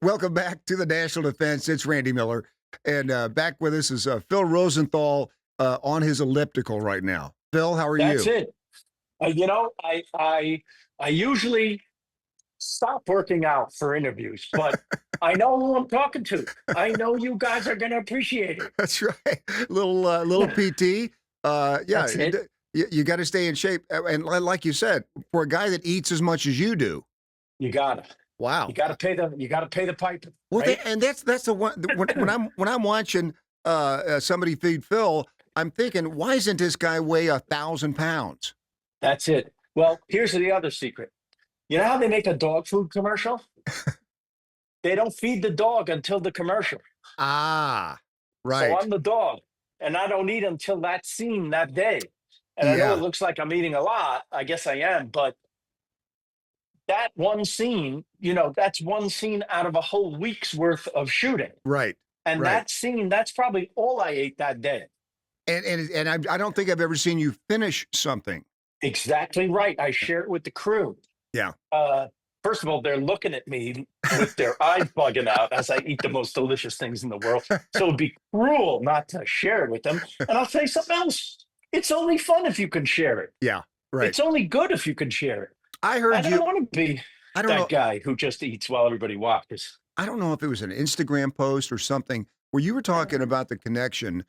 Welcome back to the National Defense. It's Randy Miller. And back with us is Phil Rosenthal on his elliptical right now. Phil, how are That's you? it. I usually stop working out for interviews, but I know who I'm talking to. I know you guys are going to appreciate it. That's right. Little PT. Yeah, That's it. you got to stay in shape. And like you said, for a guy that eats as much as you do, You gotta, you wow. gotta pay the piper, Well, right? and that's the one when I'm watching somebody feed Phil, I'm thinking, why isn't this guy weigh 1,000 pounds? That's it. Well, here's the other secret. You know how they make a dog food commercial? They don't feed the dog until the commercial. Ah, So right. I'm the dog, and I don't eat until that scene that day. And I know it Yeah, looks like I'm eating a lot. I guess I am, but that one scene, that's one scene out of a whole week's worth of shooting. right, And right. that scene, that's probably all I ate that day. And I don't think I've ever seen you finish something. Exactly right. I share it with the crew. Yeah. Uh, First of all, they're looking at me with their eyes bugging out as I eat the most delicious things in the world. So it'd be cruel not to share it with them. And I'll tell you something else. It's only fun if you can share it. Yeah, right. It's only good if you can share it. I I heard don't you want to be I don't that know guy who just eats while everybody watches. I don't know if it was an Instagram post or something where you were talking about the connection,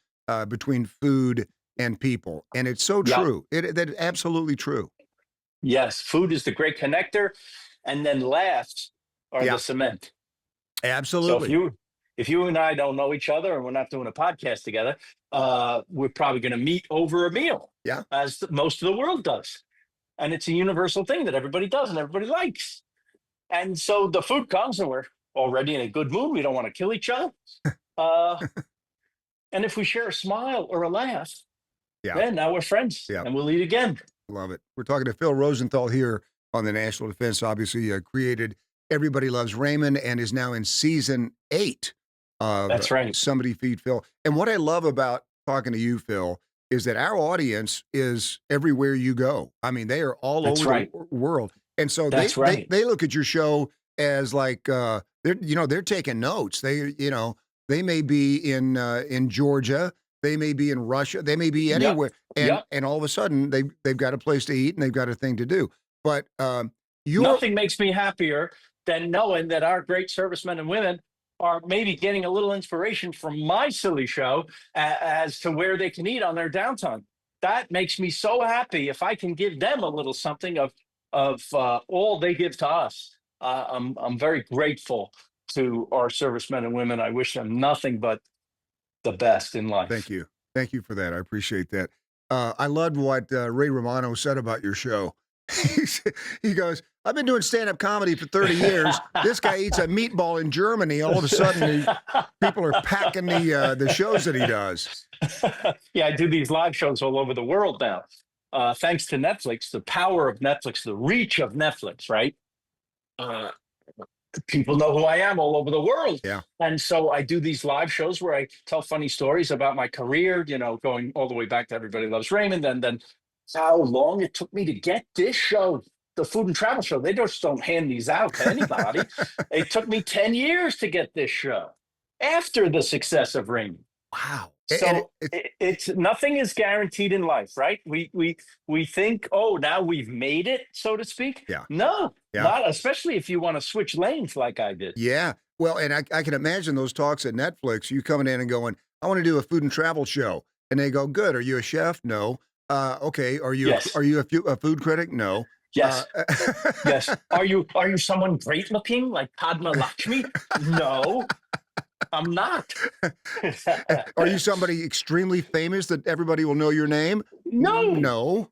between food and people, and it's so Yep. true. That is absolutely true. Yes, food is the great connector, and then laughs are the Yeah, cement. So if absolutely. you and I don't know each other and we're not doing a podcast together, we're probably going to meet over a meal, Yeah. as most of the world does, and it's a universal thing that everybody does and everybody likes. And so the food comes, and we're already in a good mood. We don't want to kill each other, uh, and if we share a smile or a laugh, Yeah, then now we're friends, yeah. and we'll eat again. Love it. We're talking to Phil Rosenthal here on the National Defense. Obviously, created Everybody Loves Raymond and is now in season 8 of That's right. Somebody Feed Phil. And what I love about talking to you, Phil, is that our audience is everywhere you go. I mean, they are all That's over the right. world, and so they That's they right. they look at your show as like they're taking notes. They may be in Georgia, they may be in Russia, they may be Yep. anywhere, and Yep. and all of a sudden they've got a place to eat and they've got a thing to do. But you're Nothing makes me happier than knowing that our great servicemen and women are maybe getting a little inspiration from my silly show as to where they can eat on their downtime. That makes me so happy if I can give them a little something of all they give to us. I'm very grateful to our servicemen and women. I wish them nothing but the best in thank life. you, thank you for that. I appreciate that. I loved what Ray Romano said about your show. He goes, "I've been doing stand-up comedy for 30 years. This guy eats a meatball in Germany. All of a sudden, people are packing the shows that he does." Yeah, I do these live shows all over the world now. Thanks to Netflix, the power of Netflix, the reach of Netflix, right? Uh, People know who I am all over the world. Yeah, And so I do these live shows where I tell funny stories about my career, going all the way back to Everybody Loves Raymond, and then how long it took me to get this show, the food and travel show. They just don't hand these out to anybody. It took me 10 years to get this show after the success of Raymond. wow. And So it's nothing is guaranteed in life, right? We think, oh, now we've made it, so to speak. yeah, No, yeah, not especially if you want to switch lanes like I did. yeah. Well, and I can imagine those talks at Netflix. You coming in and going, "I want to do a food and travel show," and they go, "Good. Are you a chef? No. Okay. Yes, A food critic? No. Uh, yes, yes. Are you someone great looking like Padma Lakshmi? No, I'm not. Are you somebody extremely famous that everybody will know your name? No. No.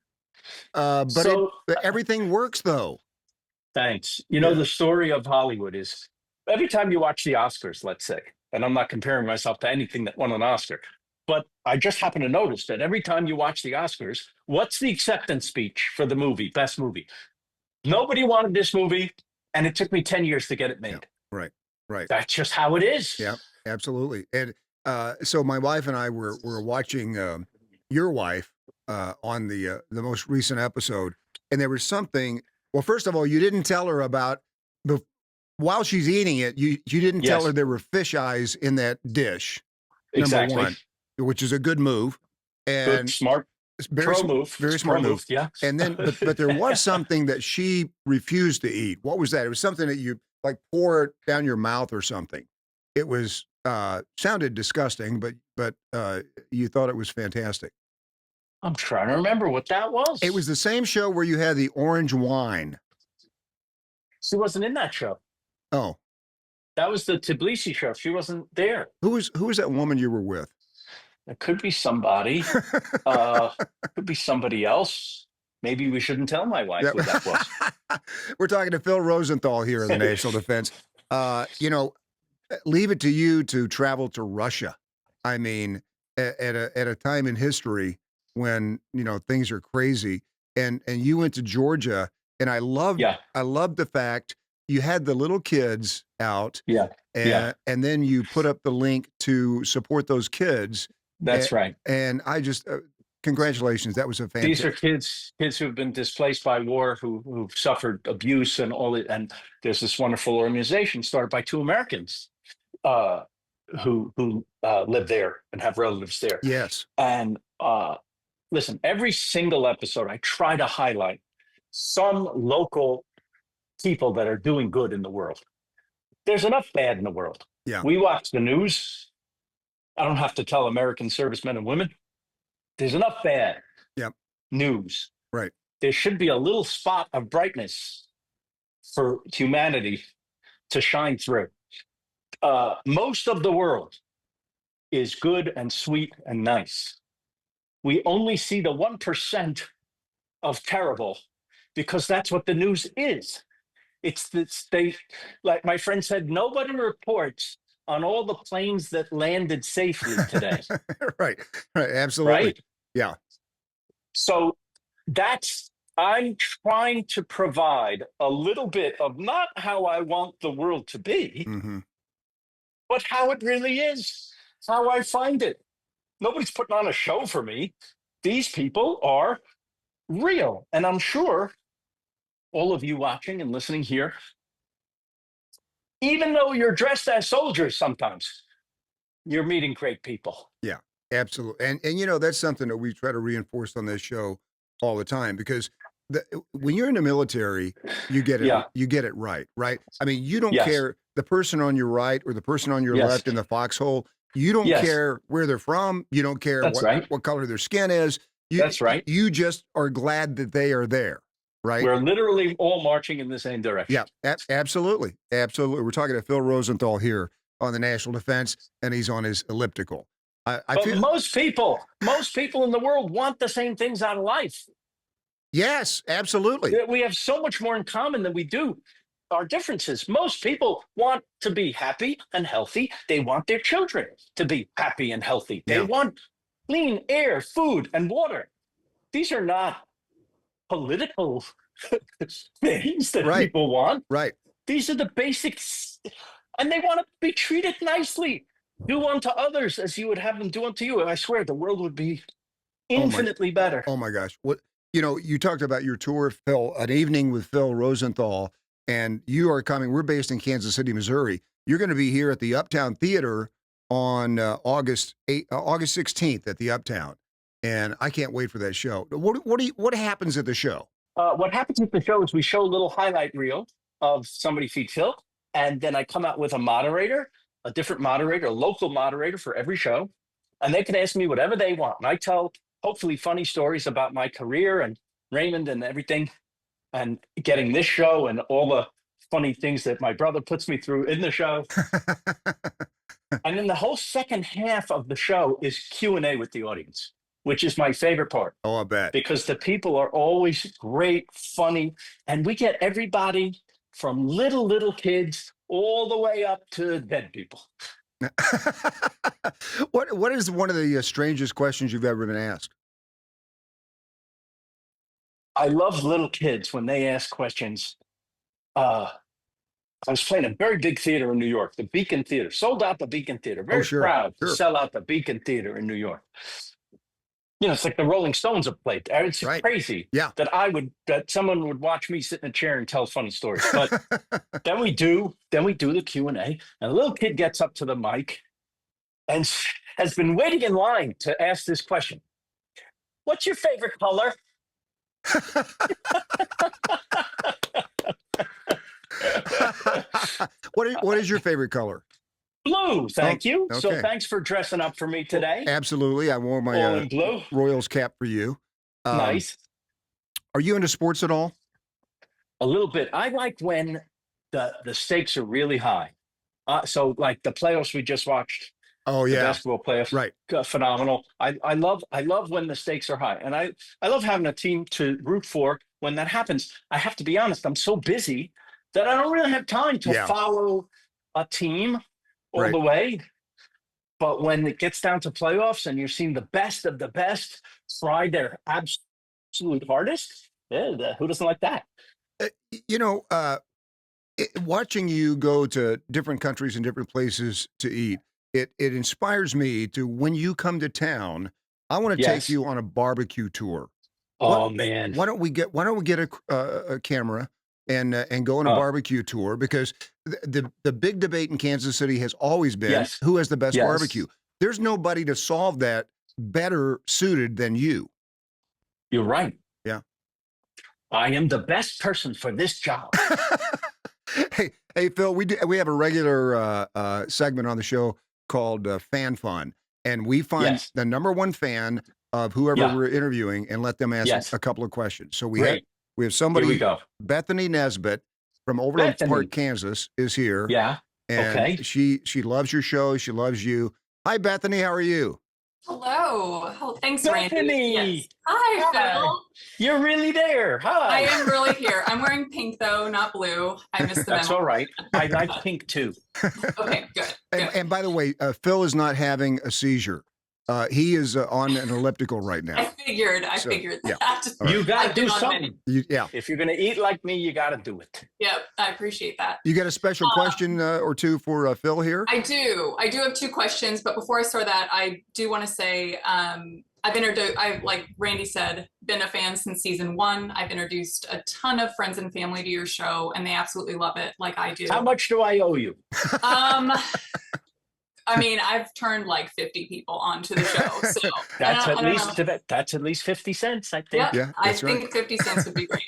But So everything works though. thanks. Yeah. The story of Hollywood is every time you watch the Oscars, let's say, and I'm not comparing myself to anything that won an Oscar, but I just happen to notice that every time you watch the Oscars, what's the acceptance speech for the movie, best movie? Nobody wanted this movie, and it took me 10 years to get it Yeah. made. Right. Right. That's just how it is. Yeah. Absolutely. And so my wife and I were watching your wife on the most recent episode, and there was something. Well, first of all, you didn't tell her about while she's eating it, you didn't tell her Yes, there were fish eyes in that dish, number exactly. 1, which is a good move, Good, and smart, it's pro move. It's very a pro smart move. move. Yeah. And then but there was something that she refused to eat. What was that? It was something that you, like, pour it down your mouth or something. It was, sounded disgusting, but you thought it was fantastic. I'm trying to remember what that It was was. the same show where you had the orange wine. She wasn't in that show. Oh, That was the Tbilisi show. She wasn't there. who was that woman you were with? It could be somebody. Uh, could be somebody else. Maybe we shouldn't tell my wife Yeah. who that was. We're talking to Phil Rosenthal here in the National Defense. You know, leave it to you to travel to Russia. I mean, at a time in history when, things are crazy, and you went to Georgia, and Yeah, I loved the fact you had the little kids out, yeah, yeah. and then you put up the link to support those kids, That's and right. and I just congratulations, that was a These fantastic. are kids who've been displaced by war, who've suffered abuse and all it. And there's this wonderful organization started by two Americans uh, who live there and have relatives there. Yes. And listen, every single episode, I try to highlight some local people that are doing good in the world. There's enough bad in the world. Yeah. We watch the news. I don't have to tell American servicemen and women. There's enough bad Yep. news. Right. There should be a little spot of brightness for humanity to shine through. Most of the world is good and sweet and nice. We only see the 1% of terrible because that's what the news is. It's this, they, like my friend said, nobody reports on all the planes that landed safely today, Right. Right. Absolutely. right? Yeah. So that's, I'm trying to provide a little bit of not how I want the world to be, Hmm. but how it really is, how I find it. Nobody's putting on a show for me. These people are real. And I'm sure all of you watching and listening here, even though you're dressed as soldiers sometimes, you're meeting great people. Yeah, absolutely. And that's something that we try to reinforce on this show all the time because when you're in the military, Yeah. you get it right, right? I mean, you don't Yes. care the person on your right or the person on your Yes. left in the foxhole. You don't Yes. care where they're from. You don't care That's right. what color their skin is. That's right. You just are glad that they are there, right? We're literally all marching in the same Yeah, direction. absolutely, absolutely. We're talking to Phil Rosenthal here on the National Defense, and he's on his elliptical. I But feel most people in the world want the same things out of life. yes, absolutely. We have so much more in common than we do our differences. Most people want to be happy and healthy. They want their children to be happy and healthy. They Yeah, want clean air, food, and water. These are not political things that right, people want. right. These are the basics. And they want to be treated nicely. Do unto others as you would have them do unto you. And I swear the world would be Oh my, infinitely better. oh my gosh. What you talked about your tour, Phil, an evening with Phil Rosenthal, and you are coming. We're based in Kansas City, Missouri. You're going to be here at the Uptown Theater on August 16th at the Uptown, and I can't wait for that show. What happens at the show? What happens with the show is we show a little highlight reel of somebody feet Phil, and then I come out with a moderator, a different moderator, a local moderator for every show, and they can ask me whatever they want. And I tell hopefully funny stories about my career and Raymond and everything, and getting this show and all the funny things that my brother puts me through in the show. And then the whole second half of the show is Q&A with the audience, which is my favorite part Oh, I bet. because the people are always great, funny, and we get everybody from little kids all the way up to dead people. What is one of the strangest questions you've ever been asked? I love little kids when they ask questions. Uh, I was playing a very big theater in New York, the Beacon Theater, sold out the Beacon Theater. Oh, Very sure, proud to sure. sell out the Beacon Theater in New York. It's like the Rolling Stones have played. It's Right. crazy Yeah. that someone would watch me sit in a chair and tell funny stories. But then we do the Q&A, and a little kid gets up to the mic and has been waiting in line to ask this question. What's your favorite color? What is your favorite color? Blue, thank you. So okay. thanks for dressing up for me today. Absolutely. I wore All my in blue. Royals cap for you. Nice. Are you into sports at all? A little bit. I like when the stakes are really high. So like the playoffs we just watched, Oh the yeah. basketball playoffs, Right. Phenomenal. I love when the stakes are high, and I love having a team to root for when that happens. I have to be honest, I'm so busy that I don't really have time to Yeah. follow a team all Right. the way. But when it gets down to playoffs and you're seeing the best of the best try their absolute hardest, who doesn't like that? You know, watching you go to different countries and different places to eat, it inspires me to, when you come to town, I want to take Yes. you on a barbecue tour. Oh man. Why don't we get a camera and go on a Oh, barbecue tour? Because the big debate in Kansas City has always been yes. who has the best Yes. barbecue. There's nobody to solve that better suited than you. You're right. Yeah. I am the best person for this job. Hey, Phil, we have a regular segment on the show called Fan Fun, and we find Yes. the number one fan of whoever Yeah. we're interviewing and let them ask Yes. a couple of questions. So we Great. have Here we somebody, go. Bethany Nesbitt from Overland Bethany. Park, Kansas, is here, Yeah. and Okay. she loves your show. She loves you. Hi, Bethany. How are you? Hello. Oh, thanks, Randy. Bethany. Yes. Hi, Hi. Phil. You're really there. Hi. I am really here. I'm wearing pink though, not blue. I missed the That's memo. all right. I like pink too. Okay, good. And by the way, Phil is not having a seizure. He is on an elliptical right now. I figured So, that. All You right. got to I've been do on something. many. Yeah. If you're going to eat like me, you got to do it. Yep, I appreciate that. You got a special question or two for Phil here? I do have two questions, but before I start that, I do want to say I've like Randy said, been a fan since season 1. I've introduced a ton of friends and family to your show, and they absolutely love it, like I do. How much do I owe you? I mean, I've turned like 50 people onto the show, so That's I at don't least know. that's at least 50 cents, I think. Yep, Yeah, I that's right. think 50 cents would be great.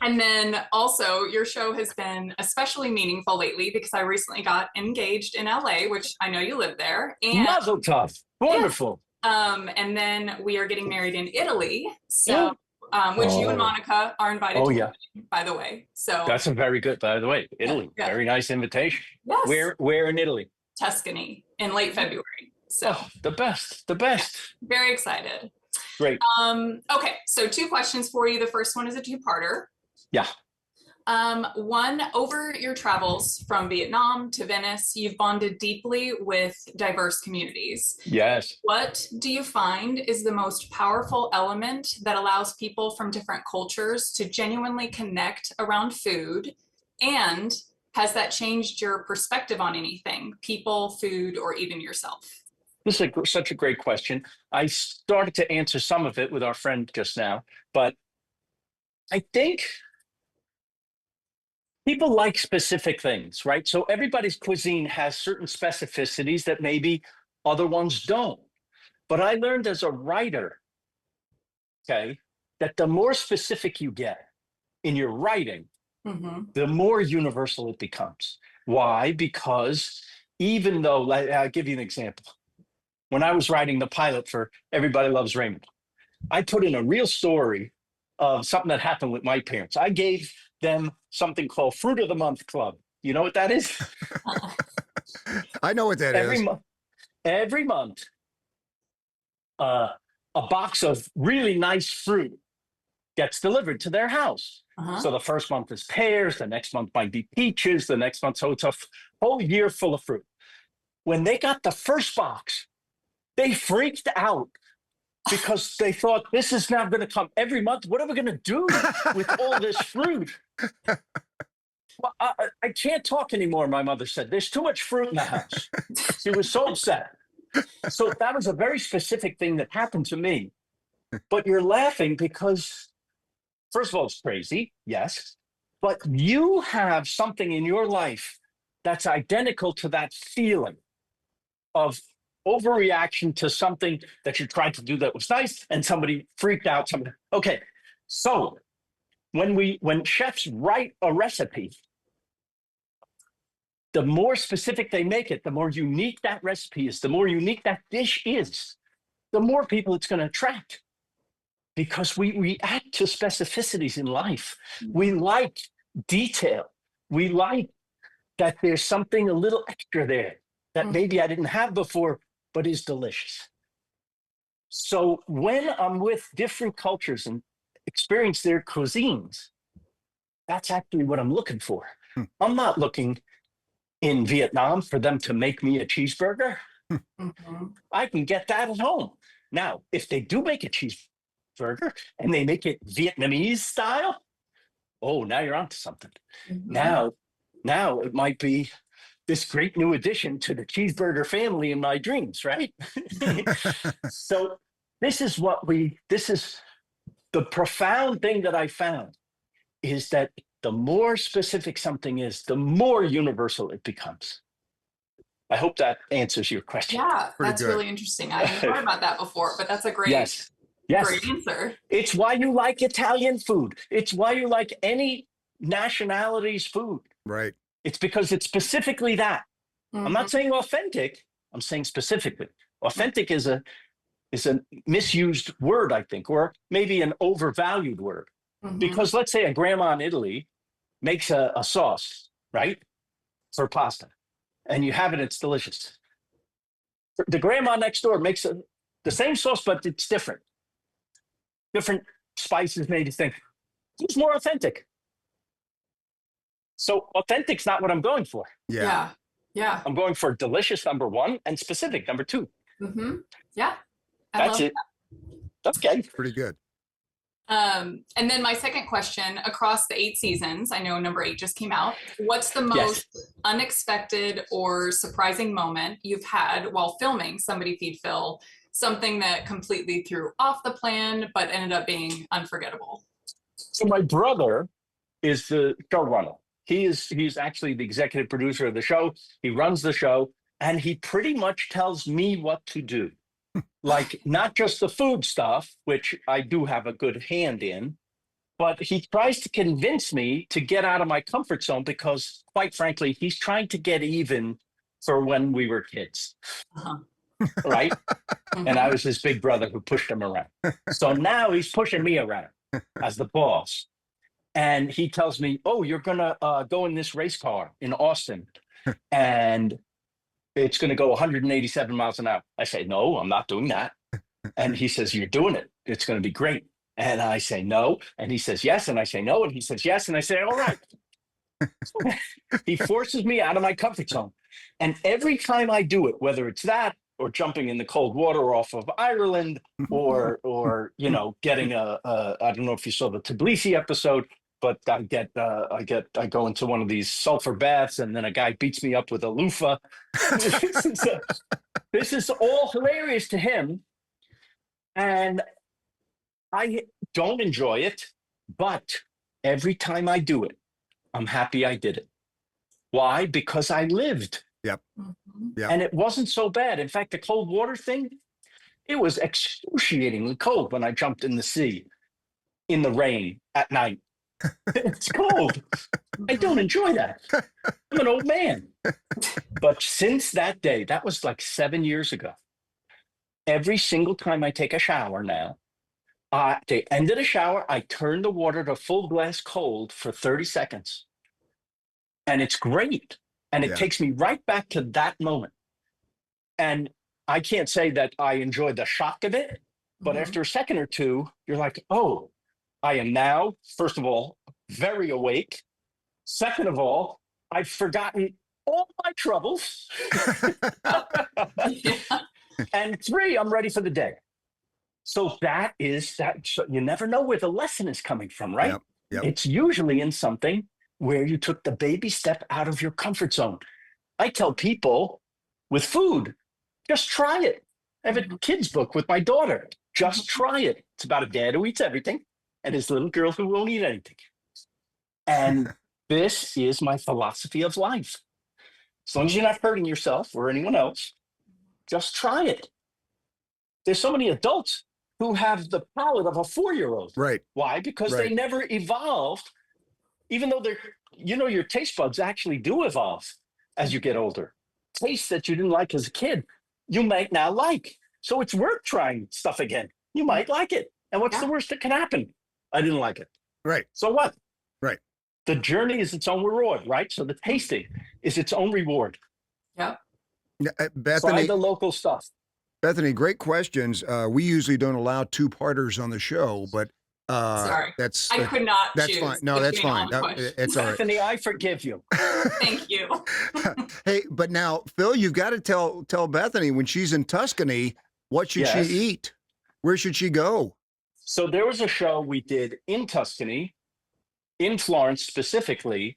And then also, your show has been especially meaningful lately because I recently got engaged in LA, which I know you live there, and Mazel tov. Wonderful. and then we are getting married in Italy. So, which you and Oh. Monica are invited Oh, to, yeah. by the way. So That's a very good, by the way, Italy. yeah. Very nice invitation. yes, Where in Italy? Tuscany in late February. So Oh, the best. The best. very excited. Great. Okay, so 2 questions for you. The first one is a 2-parter. Yeah. One, over your travels from Vietnam to Venice, you've bonded deeply with diverse communities. Yes. What do you find is the most powerful element that allows people from different cultures to genuinely connect around food? And has that changed your perspective on anything, people, food, or even yourself? This is such a great question. I started to answer some of it with our friend just now, but I think people like specific things, right? So everybody's cuisine has certain specificities that maybe other ones don't. But I learned as a writer, okay, that the more specific you get in your writing, the more universal it becomes. Why? Because even though, I'll give you an example. When I was writing the pilot for Everybody Loves Raymond, I put in a real story of something that happened with my parents. I gave them something called Fruit of the Month Club. You know what that is? I know what that is. Every month, a box of really nice fruit gets delivered to their house. So the first month is pears, the next month might be peaches, the next month, so it's a whole year full of fruit. When they got the first box, they freaked out because they thought, this is now going to come every month. What are we going to do with all this fruit? Well, I can't talk anymore, my mother said. There's too much fruit in the house. She was so upset. So that was a very specific thing that happened to me. But you're laughing because, first of all, it's crazy, yes. But you have something in your life that's identical to that feeling of overreaction to something that you tried to do that was nice and somebody freaked out. Somebody, okay. So when chefs write a recipe, the more specific they make it, the more unique that recipe is, the more unique that dish is, the more people it's going to attract. Because we react to specificities in life. We like detail. We like that there's something a little extra there that maybe I didn't have before, but is delicious. So when I'm with different cultures and experience their cuisines, that's actually what I'm looking for. I'm not looking in Vietnam for them to make me a cheeseburger. I can get that at home. Now, if they do make a cheeseburger and they make it Vietnamese style, oh, now you're onto something. Now it might be this great new addition to the cheeseburger family in my dreams, right? So this is the profound thing that I found is that the more specific something is, the more universal it becomes. I hope that answers your question. Yeah, Pretty that's good. really interesting. I hadn't thought about that before, but that's a great, Yes. great answer. It's why you like Italian food. It's why you like any nationality's food. Right. It's because it's specifically that. I'm not saying authentic. I'm saying specifically. Authentic is a misused word, I think, or maybe an overvalued word. Because let's say a grandma in Italy makes a sauce, right, for pasta, and you have it, it's delicious. The grandma next door makes the same sauce, but it's different. Different spices made you think, who's more authentic? So authentic's not what I'm going for. Yeah. I'm going for delicious, number one, and specific, number two. Yeah. That's it. Okay. Pretty good. And then my second question, across the 8 seasons, I know number 8 just came out. What's the most unexpected or surprising moment you've had while filming Somebody Feed Phil? Something that completely threw off the plan, but ended up being unforgettable. So my brother is the showrunner. He's actually the executive producer of the show. He runs the show, and he pretty much tells me what to do. Like, not just the food stuff, which I do have a good hand in, but he tries to convince me to get out of my comfort zone because, quite frankly, he's trying to get even for when we were kids. Right? And I was his big brother who pushed him around. So now he's pushing me around as the boss. And he tells me, oh, you're going to go in this race car in Austin, and it's going to go 187 miles an hour. I say, no, I'm not doing that. And he says, you're doing it. It's going to be great. And I say, no. And he says, yes. And I say, no. And he says, yes. And I say, all right. He forces me out of my comfort zone. And every time I do it, whether it's that or jumping in the cold water off of Ireland or getting I don't know if you saw the Tbilisi episode, but I go into one of these sulfur baths and then a guy beats me up with a loofah. This is all hilarious to him. And I don't enjoy it, but every time I do it, I'm happy I did it. Why? Because I lived. Yep. And it wasn't so bad. In fact, the cold water thing, it was excruciatingly cold when I jumped in the sea in the rain at night. It's cold. I don't enjoy that. I'm an old man. But since that day, that was like 7 years ago, every single time I take a shower now, at the end of the shower, I turn the water to full blast cold for 30 seconds. And it's great. And it takes me right back to that moment. And I can't say that I enjoy the shock of it, but after a second or two, you're like, oh, I am now, first of all, very awake. Second of all, I've forgotten all my troubles. And 3, I'm ready for the day. So that is that. So you never know where the lesson is coming from, right? Yep. It's usually in something where you took the baby step out of your comfort zone. I tell people with food, Just try it. I have a kid's book with my daughter. Just try it. It's about a dad who eats everything and his little girl who won't eat anything. And this is my philosophy of life. As long as you're not hurting yourself or anyone else, just try it. There's so many adults who have the palate of a 4-year-old. Right. Why? Because they never evolved, even though your taste buds actually do evolve as you get older. Tastes that you didn't like as a kid, you might now like. So it's worth trying stuff again. You might like it. And what's the worst that can happen? I didn't like it. Right. So what? Right. The journey is its own reward, right? So the tasting is its own reward. Yep. Bethany, try the local stuff. Bethany, great questions. We usually don't allow two-parters on the show, but sorry, I could not. That's fine. No, that's fine. It's all right. Bethany, I forgive you. Thank you. Hey, but now, Phil, you've got to tell Bethany when she's in Tuscany, what should she eat? Where should she go? So there was a show we did in Tuscany, in Florence specifically.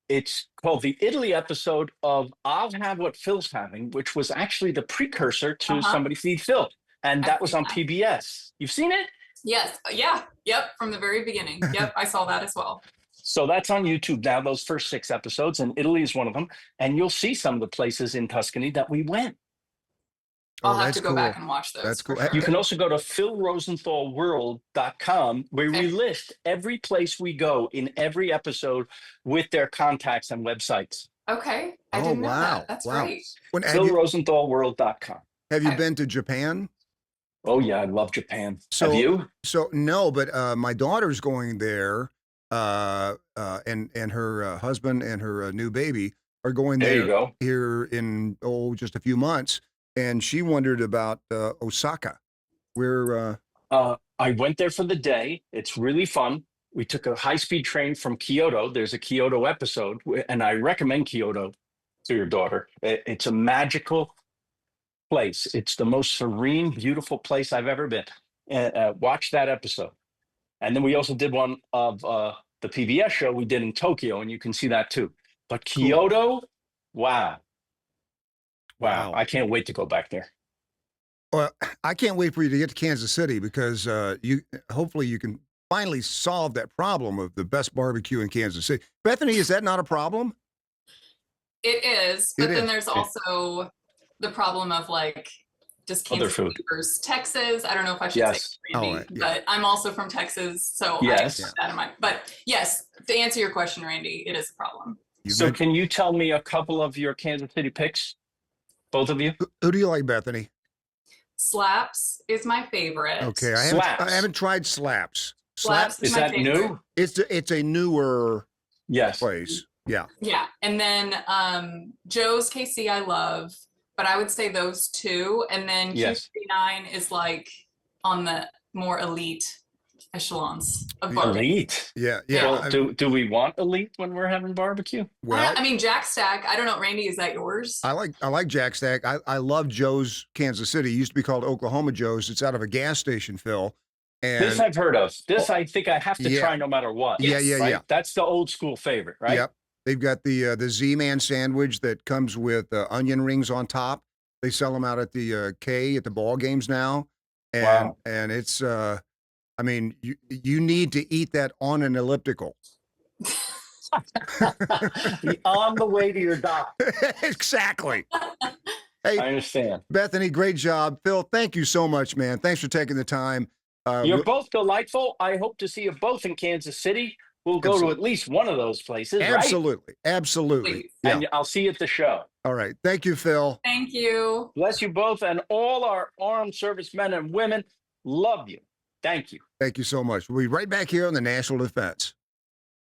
It's called the Italy episode of I'll Have What Phil's Having, which was actually the precursor to Somebody Feed Phil. And that was on PBS. You've seen it? Yes. Yeah. Yep. From the very beginning. Yep. I saw that as well. So that's on YouTube now, those first 6 episodes, and Italy is one of them. And you'll see some of the places in Tuscany that we went. I'll have to go back and watch those. That's cool. Sure. You can also go to philrosenthalworld.com where we list every place we go in every episode with their contacts and websites. Okay. I didn't know that. That's great. philrosenthalworld.com. Have you been to Japan? Oh, yeah. I love Japan. So, have you? So, no, but my daughter's going there and her husband and her new baby are going there, you go. Here in, just a few months. And she wondered about Osaka, where I went there for the day. It's really fun. We took a high-speed train from Kyoto. There's a Kyoto episode, and I recommend Kyoto to your daughter. It's a magical place. It's the most serene, beautiful place I've ever been. Watch that episode. And then we also did one of the PBS show we did in Tokyo, and you can see that too. But Kyoto, wow. I can't wait to go back there. Well, I can't wait for you to get to Kansas City because hopefully you can finally solve that problem of the best barbecue in Kansas City. Bethany, is that not a problem? It is, but then there's also the problem of just Kansas City versus Texas. I don't know if I should say Randy, but I'm also from Texas, so I keep that in mind. But yes, to answer your question, Randy, it is a problem. So can you tell me a couple of your Kansas City picks? Both of you? Who do you like, Bethany? Slaps is my favorite. Okay, I haven't tried Slaps. Slaps is that favorite. new? It's a newer place. Yeah. Yeah, and then Joe's KC I love, but I would say those two, and then Q39 is on the more elite echelons of barbecue. Elite. Yeah. Well, do we want elite when we're having barbecue? Well, I mean, Jack Stack. I don't know, Randy. Is that yours? I like Jack Stack. I love Joe's Kansas City. It used to be called Oklahoma Joe's. It's out of a gas station, Phil. And this I've heard of. This I think I have to try no matter what. Yeah. That's the old school favorite, right? Yep. They've got the Z-Man sandwich that comes with onion rings on top. They sell them out at the K at the ball games now, and it's. I mean, you need to eat that on an elliptical. On the way to your doctor. Exactly. Hey, I understand. Bethany, great job. Phil, thank you so much, man. Thanks for taking the time. You're both delightful. I hope to see you both in Kansas City. We'll go to at least one of those places, Absolutely. right? Absolutely. Yeah. And I'll see you at the show. All right. Thank you, Phil. Thank you. Bless you both, and all our armed servicemen and women love you. Thank you. Thank you so much. We'll be right back here on the National Defense.